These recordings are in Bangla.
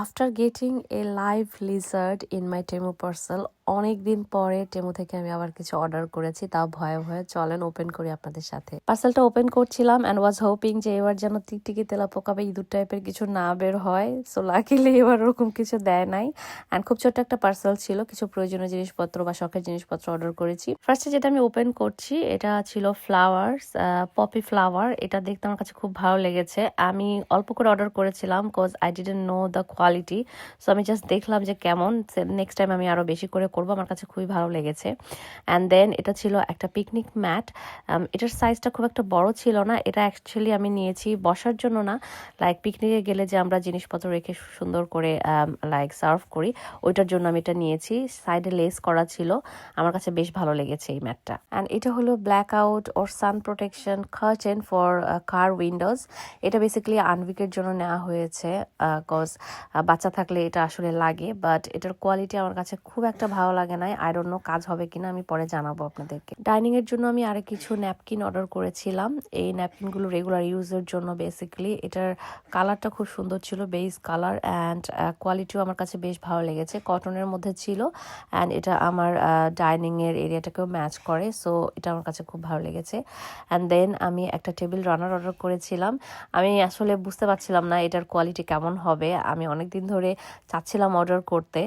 After getting a live Lizaad in my টেমু parcel, অনেকদিন পরে টেমু থেকে আমি আবার কিছু অর্ডার করেছি, তাও ভয়ে ভয়ে। চলেন ওপেন করি আপনাদের সাথে। পার্সেলটা ওপেন করছিলাম অ্যান্ড ওয়াজ হোপিং যে এবার যেন টিকটিকি তেলাপোকা বা ইঁদুর টাইপের কিছু না বের হয়। সো লাকিলি এবার ওরকম কিছু দেয় নাই। অ্যান্ড খুব ছোট্ট একটা পার্সেল ছিল, কিছু প্রয়োজনীয় জিনিসপত্র বা শখের জিনিসপত্র অর্ডার করেছি। ফার্স্টে যেটা আমি ওপেন করছি এটা ছিল ফ্লাওয়ার্স, পপি ফ্লাওয়ার। এটা দেখতে আমার কাছে খুব ভালো লেগেছে। আমি অল্প করে অর্ডার করেছিলাম because I didn't know the quality. So আমি জাস্ট দেখলাম যে কেমন, নেক্সট টাইম আমি আরো বেশি করে করবো। আমার কাছে খুবই ভালো লেগেছে। অ্যান্ড দেন এটা ছিল একটা পিকনিক ম্যাট। এটার সাইজটা খুব একটা বড় ছিল না। এটা অ্যাকচুয়ালি আমি নিয়েছি বসার জন্য না, লাইক পিকনিকে গেলে যে আমরা জিনিসপত্র রেখে সুন্দর করে লাইক সার্ভ করি, ওইটার জন্য আমি এটা নিয়েছি। সাইডে লেস করা ছিল। আমার কাছে বেশ ভালো লেগেছে এই ম্যাটটা। অ্যান্ড এটা হলো black out or San protection curtain for car Windows. এটা বেসিক্যালি আনভিকের জন্য নেওয়া হয়েছে, কজ বাচ্চা থাকলে এটা আসলে লাগে। বাট এটার কোয়ালিটি আমার কাছে খুব একটা ভালো লাগে নাই। আই ডোন্ট নো কাজ হবে কিনা, আমি পরে জানাবো আপনাদেরকে। ডাইনিং এর জন্য আমি আরো কিছু ন্যাপকিন অর্ডার করেছিলাম। এই ন্যাপকিনগুলো রেগুলার ইউজের জন্য বেসিক্যালি। এটার কালারটা খুব সুন্দর ছিল, বেস কালার, অ্যান্ড কোয়ালিটিও আমার কাছে বেশ ভালো লেগেছে। কটনের মধ্যে ছিল অ্যান্ড এটা আমার ডাইনিং এর এরিয়াটাকেও ম্যাচ করে। সো এটা আমার কাছে খুব ভালো লেগেছে। অ্যান্ড দেন আমি একটা টেবিল রানার অর্ডার করেছিলাম। আমি আসলে বুঝতে পারছিলাম না এটার কোয়ালিটি কেমন হবে। আমি অনেকদিন ধরে চাচ্ছিলাম অর্ডার করতে।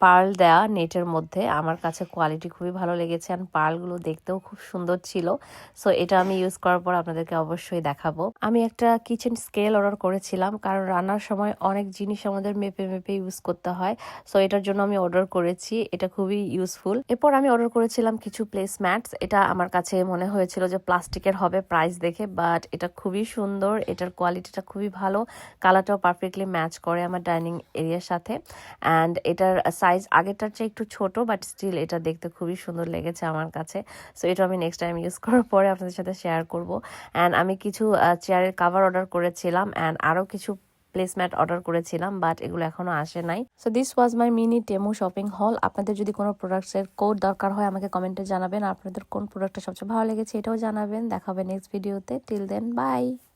পার্ল দেয়া নেটের মধ্যে আমার কাছে কোয়ালিটি খুবই ভালো লেগেছে অ্যান্ড পার্লগুলো দেখতেও খুব সুন্দর ছিল। সো এটা আমি ইউজ করার পর আপনাদেরকে অবশ্যই দেখাবো। আমি একটা কিচেন স্কেল অর্ডার করেছিলাম, কারণ রান্নার সময় অনেক জিনিস আমাদের মেপে মেপে ইউজ করতে হয়। সো এটার জন্য আমি অর্ডার করেছি, এটা খুবই ইউজফুল। এরপর আমি অর্ডার করেছিলাম কিছু প্লেস ম্যাটস। এটা আমার কাছে মনে হয়েছিল যে প্লাস্টিকের হবে প্রাইস দেখে, বাট এটা খুবই সুন্দর। এটার কোয়ালিটিটা খুবই ভালো, কালারটাও পারফেক্টলি ম্যাচ করে আমার ডাইনিং এরিয়ার সাথে। অ্যান্ড এটার সাইজ আগেরটার চেয়ে একটু ছোট, বাট স্টিল এটা দেখতে খুবই সুন্দর লেগেছে আমার কাছে। সো এটা আমি নেক্সট টাইম ইউজ করার পরে আপনাদের সাথে শেয়ার করব। অ্যান্ড আমি কিছু চেয়ারের কাভার অর্ডার করেছিলাম অ্যান্ড আরও কিছু প্লেসম্যাট অর্ডার করেছিলাম, বাট এগুলো এখনো আসে নাই। So this was my mini টেমু shopping হল। আপনাদের যদি কোনো প্রোডাক্টসের কোড দরকার হয় আমাকে কমেন্টে জানাবেন। আপনাদের কোন প্রোডাক্টটা সবচেয়ে ভালো লেগেছে এটাও জানাবেন। দেখা হবে নেক্সট ভিডিওতে। Till then, by.